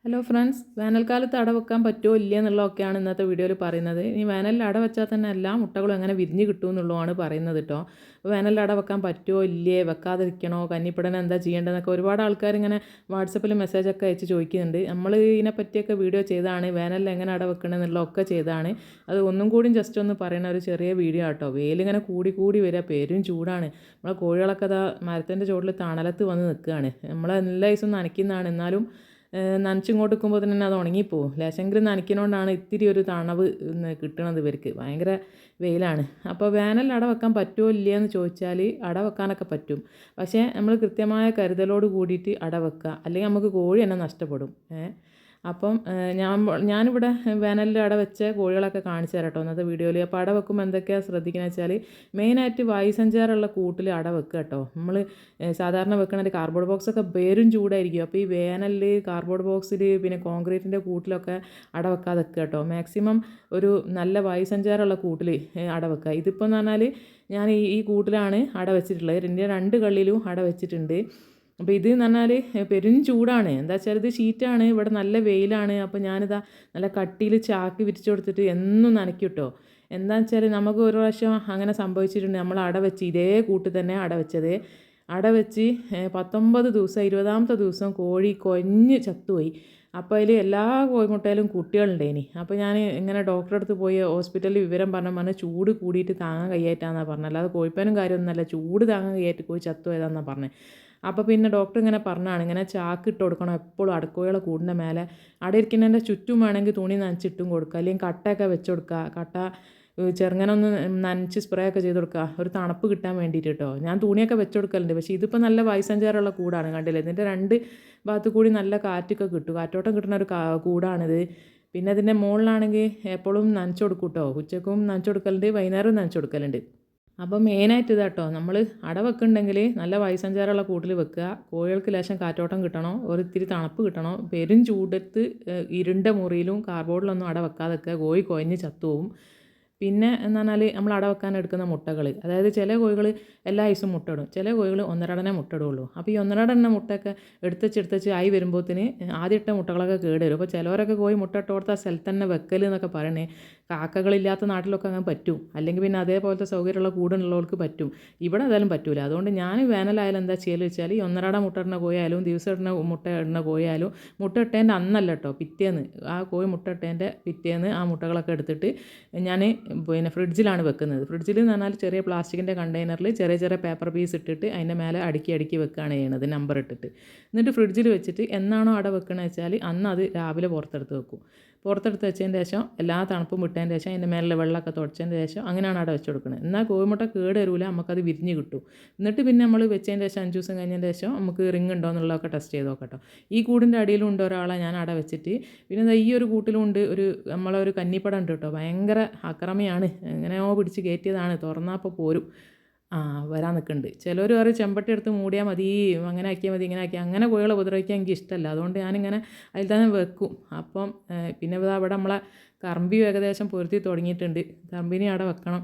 Hello friends, വേനൽക്കാലത്ത് അട വെക്കാൻ പറ്റുമോ ഇല്ല എന്നുള്ളതൊക്കെയാണ് ഇന്നത്തെ വീഡിയോയിൽ പറയുന്നത്. ഇനി വേനലിൽ അട വെച്ചാൽ തന്നെ എല്ലാ മുട്ടകളും എങ്ങനെ വിരിഞ്ഞ് കിട്ടും എന്നുള്ളതാണ് പറയുന്നത് കേട്ടോ. അപ്പോൾ വേനലിൽ അട വെക്കാൻ പറ്റുമോ ഇല്ലേ, വെക്കാതിരിക്കണോ, കന്നിപ്പടന എന്താ ചെയ്യേണ്ടതെന്നൊക്കെ ഒരുപാട് ആൾക്കാർ ഇങ്ങനെ വാട്സപ്പിൽ മെസ്സേജൊക്കെ അയച്ച് ചോദിക്കുന്നുണ്ട്. നമ്മൾ ഇതിനെപ്പറ്റിയൊക്കെ വീഡിയോ ചെയ്താണ്, വേനലിൽ എങ്ങനെ അട വെക്കണമെന്നുള്ളതൊക്കെ ചെയ്താണ്. അത് ഒന്നും കൂടി ജസ്റ്റ് ഒന്ന് പറയുന്ന ഒരു ചെറിയ വീഡിയോ കേട്ടോ. വെയിലിങ്ങനെ കൂടി കൂടി വരിക, പേരും ചൂടാണ്. നമ്മളെ കോഴികളൊക്കെ അതാ മരത്തിൻ്റെ ചുവട്ടിൽ തണലത്ത് വന്ന് നിൽക്കുകയാണ്. നമ്മളെല്ലാ ദിവസവും നനയ്ക്കുന്നതാണ്, എന്നാലും നനച്ചിങ്ങോട്ട് നിൽക്കുമ്പോൾ തന്നെ അത് ഉണങ്ങിപ്പോവും. ലേശെങ്കിലും നനയ്ക്കുന്നതുകൊണ്ടാണ് ഇത്തിരി ഒരു തണവ് കിട്ടണത് ഇവർക്ക്. ഭയങ്കര വെയിലാണ്. അപ്പോൾ വേനലിൽ അട വെക്കാൻ പറ്റുമോ ഇല്ലയോ എന്ന് ചോദിച്ചാൽ അട വെക്കാനൊക്കെ പറ്റും. പക്ഷേ നമ്മൾ കൃത്യമായ കരുതലോട് കൂടിയിട്ട് അട വെക്കുക, അല്ലെങ്കിൽ നമുക്ക് കോഴി തന്നെ നഷ്ടപ്പെടും. അപ്പം ഞാനിവിടെ വേനലിൽ അട വെച്ച കോഴികളൊക്കെ കാണിച്ചു തരാം കേട്ടോ ഇന്നത്തെ വീഡിയോയിൽ. അപ്പോൾ അട വെക്കുമ്പോൾ എന്തൊക്കെയാണ് ശ്രദ്ധിക്കുന്നത് വെച്ചാൽ, മെയിനായിട്ട് വായുസഞ്ചാരമുള്ള കൂട്ടിൽ അട വെക്കുക കേട്ടോ. നമ്മൾ സാധാരണ വെക്കണ ഒരു കാർഡ്ബോർഡ് ബോക്സൊക്കെ പേരും ചൂടായിരിക്കും. അപ്പോൾ ഈ വേനലിൽ കാർഡ്ബോർഡ് ബോക്സിൽ പിന്നെ കോൺക്രീറ്റിൻ്റെ കൂട്ടിലൊക്കെ അട വെക്കാതെ വെക്കുക കേട്ടോ. മാക്സിമം ഒരു നല്ല വായുസഞ്ചാരമുള്ള കൂട്ടിൽ അട വെക്കുക. ഇതിപ്പോൾ എന്ന് പറഞ്ഞാൽ ഞാൻ ഈ കൂട്ടിലാണ് അട വെച്ചിട്ടുള്ളത്. എൻ്റെ 2 കള്ളിയിലും അട വെച്ചിട്ടുണ്ട്. അപ്പോൾ ഇത് എന്ന് പറഞ്ഞാൽ പെരും ചൂടാണ്. എന്താ വെച്ചാൽ ഇത് ഷീറ്റാണ്, ഇവിടെ നല്ല വെയിലാണ്. അപ്പോൾ ഞാനിതാ നല്ല കട്ടിയിൽ ചാക്ക് വിരിച്ചു കൊടുത്തിട്ട് എന്നും നനയ്ക്കും കേട്ടോ. എന്താണെന്ന് വെച്ചാൽ നമുക്ക് ഒരു പ്രാവശ്യം അങ്ങനെ സംഭവിച്ചിട്ടുണ്ട്. നമ്മൾ അട വെച്ച് ഇതേ കൂട്ട് തന്നെ അട വെച്ചത്. അട വെച്ച് 19 ദിവസം 20ാമത്തെ ദിവസം കോഴി കൊഞ്ഞ് ചത്തുപോയി. അപ്പോൾ അതിൽ എല്ലാ കോഴിമുട്ടയിലും കുട്ടികളുണ്ടേനി. അപ്പോൾ ഞാൻ ഇങ്ങനെ ഡോക്ടറെ അടുത്ത് പോയി ഹോസ്പിറ്റലിൽ വിവരം പറഞ്ഞ് ചൂട് കൂടിയിട്ട് താങ്ങാൻ കഴിയായിട്ടാണെന്നാണ് പറഞ്ഞത്. അല്ലാതെ കോഴിപ്പനും കാര്യമൊന്നുമല്ല, ചൂട് താങ്ങാൻ കഴിയായിട്ട് കോഴി ചത്തുപോയതാണെന്നാണ് പറഞ്ഞത്. അപ്പോൾ പിന്നെ ഡോക്ടർ ഇങ്ങനെ പറഞ്ഞാണ്, ഇങ്ങനെ ചാക്ക് ഇട്ട് കൊടുക്കണം എപ്പോഴും അടക്കോഴികളെ കൂടിൻ്റെ മേലെ. അവിടെ ഇരിക്കുന്നതിൻ്റെ ചുറ്റും വേണമെങ്കിൽ തുണി നനച്ചിട്ടും കൊടുക്കുക, അല്ലെങ്കിൽ കട്ടയൊക്കെ വെച്ച് കൊടുക്കുക. കട്ട ചെറുങ്ങനെ ഒന്ന് നനച്ച് സ്പ്രേ ഒക്കെ ചെയ്ത് കൊടുക്കുക, ഒരു തണുപ്പ് കിട്ടാൻ വേണ്ടിയിട്ട് കേട്ടോ. ഞാൻ തുണിയൊക്കെ വെച്ച് കൊടുക്കലുണ്ട്. പക്ഷേ ഇതിപ്പോൾ നല്ല വായുസഞ്ചാരമുള്ള കൂടാണ്, കണ്ടില്ലേ. ഇതിൻ്റെ 2 ഭാഗത്ത് കൂടി നല്ല കാറ്റൊക്കെ കിട്ടും, കാറ്റോട്ടം കിട്ടുന്ന ഒരു കൂടാണിത്. പിന്നെ ഇതിൻ്റെ മുകളിലാണെങ്കിൽ എപ്പോഴും നനച്ച് കൊടുക്കും കേട്ടോ. ഉച്ചക്കും നനച്ച് കൊടുക്കലുണ്ട്, വൈകുന്നേരവും നനച്ച് കൊടുക്കലുണ്ട്. അപ്പോൾ മെയിനായിട്ട് ഇതാട്ടോ, നമ്മൾ അട വെക്കുന്നുണ്ടെങ്കിൽ നല്ല വായുസഞ്ചാരമുള്ള കൂട്ടിൽ വെക്കുക. കോഴികൾക്ക് ലേശം കാറ്റോട്ടം കിട്ടണോ, ഒരിത്തിരി തണുപ്പ് കിട്ടണോ. പെരും ചൂടത്ത് ഇരുണ്ട മുറിയിലും കാർബോർഡിലൊന്നും അട വെക്കാതെ വെക്കുക, കോഴി കൊഴഞ്ഞ് ചത്തുപോകും. പിന്നെ എന്ന് പറഞ്ഞാൽ നമ്മൾ അട വെക്കാൻ എടുക്കുന്ന മുട്ടകൾ, അതായത് ചില കോഴികൾ എല്ലാ ദിവസവും മുട്ടയിടും, ചില കോഴികൾ ഒന്നരടനെ മുട്ടയിടുള്ളൂ. അപ്പോൾ ഈ ഒന്നരടനെ മുട്ടയൊക്കെ എടുത്തച്ച് ആയി വരുമ്പോഴത്തേന് ആദ്യം ഇട്ട മുട്ടകളൊക്കെ കേട് വരും. അപ്പോൾ ചിലവരൊക്കെ കോഴി മുട്ട ഇട്ട് കൊടുത്ത സ്ഥലത്ത് തന്നെ വെക്കൽ എന്നൊക്കെ പറയണേ. കാക്കകളില്ലാത്ത നാട്ടിലൊക്കെ അങ്ങനെ പറ്റും, അല്ലെങ്കിൽ പിന്നെ അതേപോലത്തെ സൗകര്യമുള്ള കൂടുള്ളവർക്ക് പറ്റും. ഇവിടെ ഏതായാലും പറ്റൂല. അതുകൊണ്ട് ഞാൻ വേനലായാലും എന്താ ചെയ്യൽ വെച്ചാൽ, ഈ ഒന്നരട മുട്ട ഇടുന്ന കോഴിയായാലും ദിവസം ഇടുന്ന മുട്ട ഇടുന്ന കോഴിയായാലും മുട്ട ഇട്ടതിൻ്റെ അന്നല്ല കേട്ടോ, പിറ്റേന്ന് ആ കോഴി മുട്ട ഇട്ടതിൻ്റെ പിറ്റേന്ന് ആ മുട്ടകളൊക്കെ എടുത്തിട്ട് ഞാൻ പിന്നെ ഫ്രിഡ്ജിലാണ് വെക്കുന്നത്. ഫ്രിഡ്ജിൽ എന്ന് പറഞ്ഞാൽ ചെറിയ പ്ലാസ്റ്റിക്കിൻ്റെ കണ്ടെയ്നറിൽ ചെറിയ ചെറിയ പേപ്പർ പീസ് ഇട്ടിട്ട് അതിൻ്റെ മേലെ അടുക്കി വെക്കുകയാണ് ചെയ്യണത്, നമ്പർ ഇട്ടിട്ട്. എന്നിട്ട് ഫ്രിഡ്ജിൽ വെച്ചിട്ട് എന്നാണോ അട വെക്കണമെന്ന് വെച്ചാൽ അന്ന് അത് രാവിലെ പുറത്തെടുത്ത് വെക്കും. പുറത്തെടുത്ത് വെച്ചതിന് ശേഷം എല്ലാ തണുപ്പും വിട്ടതിന് ശേഷം അതിൻ്റെ മേലെ വെള്ളമൊക്കെ തുടച്ചതിന് ശേഷം അങ്ങനെയാണ് അട വെച്ച് കൊടുക്കുന്നത്. എന്നാൽ കോഴിമുട്ട കേട് വരില്ല, നമുക്കത് വിരിഞ്ഞ് കിട്ടും. എന്നിട്ട് പിന്നെ നമ്മൾ വെച്ചതിന് ശേഷം 5 ദിവസം കഴിഞ്ഞതിന് ശേഷം നമുക്ക് റിങ് ഉണ്ടോ എന്നുള്ളതൊക്കെ ടെസ്റ്റ് ചെയ്ത് നോക്കട്ടോ. ഈ കൂടിൻ്റെ അടിയിലും ഉണ്ട് ഒരാളെ ഞാൻ അട വെച്ചിട്ട്. പിന്നെ ഈ ഒരു കൂട്ടിലും ഉണ്ട് നമ്മളൊരു കന്നിപ്പടം ഉണ്ട് കേട്ടോ. ഭയങ്കര അക്രമിയാണ്, എങ്ങനെയോ പിടിച്ച് കയറ്റിയതാണ്, തുറന്നാൽ അപ്പോൾ പോരും. വരാൻ നിൽക്കുന്നുണ്ട്. ചിലർ പറയും ചെമ്പട്ടി എടുത്ത് മൂടിയാൽ മതി, അങ്ങനെ ആക്കിയാൽ മതി, ഇങ്ങനെ ആക്കിയാൽ. അങ്ങനെ കോഴികളെ ഉപദ്രവിക്കാൻ എനിക്ക് ഇഷ്ടമല്ല. അതുകൊണ്ട് ഞാനിങ്ങനെ അതിൽ തന്നെ വെക്കും. അപ്പം പിന്നെ ഇവിടെ നമ്മളെ കറമ്പിയും ഏകദേശം പൊരുത്തി തുടങ്ങിയിട്ടുണ്ട്. കറമ്പിനെ അവിടെ വെക്കണം.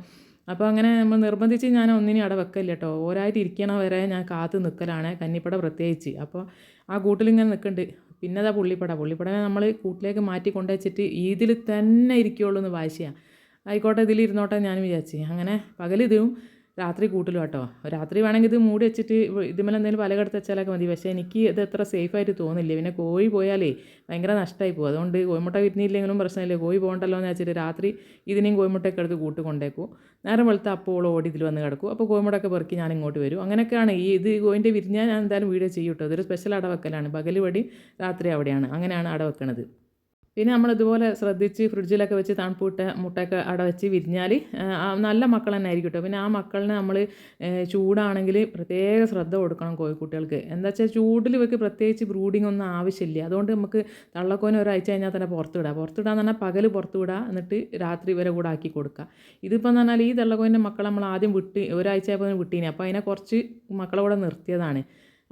അപ്പോൾ അങ്ങനെ നമ്മൾ നിർബന്ധിച്ച് ഞാൻ ഒന്നിനും അവിടെ വെക്കില്ല കേട്ടോ. ഓരായിട്ട് ഇരിക്കണ വരെ ഞാൻ കാത്ത് നിൽക്കലാണ്, കന്നിപ്പട പ്രത്യേകിച്ച്. അപ്പോൾ ആ കൂട്ടിലിങ്ങനെ നിൽക്കുന്നുണ്ട്. പിന്നെ അതാ പുള്ളിപ്പടനെ നമ്മൾ കൂട്ടിലേക്ക് മാറ്റി കൊണ്ടുവച്ചിട്ട് ഇതിൽ തന്നെ ഇരിക്കുകയുള്ളൂ എന്ന് വാശിയാണ്. ആയിക്കോട്ടെ ഇതിൽ ഇരുന്നോട്ടെ ഞാൻ വിചാരിച്ചു. അങ്ങനെ പകലിതും രാത്രി കൂട്ടിലും കേട്ടോ. രാത്രി വേണമെങ്കിൽ ഇത് മൂടി വെച്ചിട്ട് ഇതുമേലെ എന്തെങ്കിലും വല കെടുത്ത് വെച്ചാലൊക്കെ മതി. പക്ഷേ എനിക്ക് ഇത് അത്ര സേഫായിട്ട് തോന്നില്ല. പിന്നെ കോഴി പോയാലേ ഭയങ്കര നഷ്ടമായി പോകും. അതുകൊണ്ട് കോഴിമുട്ട വിരിഞ്ഞില്ലെങ്കിലും പ്രശ്നമില്ല, കോഴി പോകണ്ടല്ലോ എന്ന് വെച്ചിട്ട് രാത്രി ഇതിനെയും കോഴിമുട്ടയൊക്കെ എടുത്ത് കൂട്ട് കൊണ്ടേക്കും. നേരം വെളുത്ത അപ്പോൾ ഓടി ഇതിൽ വന്ന് കിടക്കും. അപ്പോൾ കോഴിമുട്ടയൊക്കെ പെറുക്കി ഞാൻ ഇങ്ങോട്ട് വരും. അങ്ങനെയൊക്കെയാണ് ഇത് കോഴിൻ്റെ വിരിഞ്ഞാൽ ഞാൻ എന്തായാലും വീഡിയോ ചെയ്യും കേട്ടോ. ഇതൊരു സ്പെഷ്യൽ അട വെക്കലാണ്. പകൽ വടി രാത്രി അവിടെയാണ്, അങ്ങനെയാണ് അട വെക്കണത്. പിന്നെ നമ്മളിതുപോലെ ശ്രദ്ധിച്ച് ഫ്രിഡ്ജിലൊക്കെ വെച്ച് തണുപ്പിട്ട മുട്ടയൊക്കെ അട വെച്ച് വിരിഞ്ഞാൽ നല്ല മക്കൾ തന്നെ ആയിരിക്കും കേട്ടോ. പിന്നെ ആ മക്കളിനെ നമ്മൾ ചൂടാണെങ്കിൽ പ്രത്യേക ശ്രദ്ധ കൊടുക്കണം കോഴിക്കുട്ടികൾക്ക്. എന്താ വെച്ചാൽ ചൂടിൽ വെക്ക് പ്രത്യേകിച്ച് ബ്രൂഡിംഗ് ഒന്നും ആവശ്യമില്ല. അതുകൊണ്ട് നമുക്ക് തള്ളക്കോനെ ഒരാഴ്ച കഴിഞ്ഞാൽ തന്നെ പുറത്തിടാന്ന് പറഞ്ഞാൽ പകൽ പുറത്ത് വിടുക, എന്നിട്ട് രാത്രി വരെ കൂടെ ആക്കി കൊടുക്കുക. ഇതിപ്പോൾ എന്ന് പറഞ്ഞാൽ ഈ തള്ളക്കോൻ്റെ മക്കളെ നമ്മൾ ആദ്യം ഒരാഴ്ച ആയപ്പോൾ വിട്ടീനെ. അപ്പോൾ അതിനെ കുറച്ച് മക്കളെ കൂടെ നിർത്തിയതാണ്.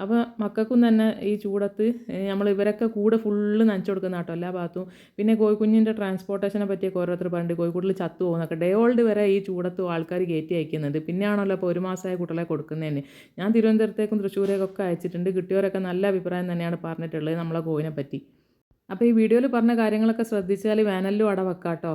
അപ്പോൾ മക്കൾക്കും തന്നെ ഈ ചൂടത്ത് നമ്മൾ ഇവരൊക്കെ കൂടെ ഫുള്ള് നനച്ചു കൊടുക്കുന്ന കേട്ടോ എല്ലാ ഭാഗത്തും. പിന്നെ കോഴിക്കുഞ്ഞിൻ്റെ ട്രാൻസ്പോർട്ടേഷനെ പറ്റിയൊക്കെ ഓരോരുത്തർ പറഞ്ഞിട്ട് കോഴിക്കൂട്ടിൽ ചത്തു പോകുന്നൊക്കെ ഡേ ഓൾഡ് വരെ ഈ ചൂടത്ത് ആൾക്കാർ കയറ്റി അയക്കുന്നുണ്ട്. പിന്നെയാണല്ലോ ഇപ്പോൾ 1 മാസമായ കുട്ടികളെ കൊടുക്കുന്നതന്നെ. ഞാൻ തിരുവനന്തപുരത്തേക്കും തൃശ്ശൂരേക്കൊക്കെ അയച്ചിട്ടുണ്ട്. കിട്ടിയവരൊക്കെ നല്ല അഭിപ്രായം തന്നെയാണ് പറഞ്ഞിട്ടുള്ളത് നമ്മളെ കോഴിനെ പറ്റി. അപ്പോൾ ഈ വീഡിയോയിൽ പറഞ്ഞ കാര്യങ്ങളൊക്കെ ശ്രദ്ധിച്ചാൽ വേനലിലും അട വെക്കാം കേട്ടോ.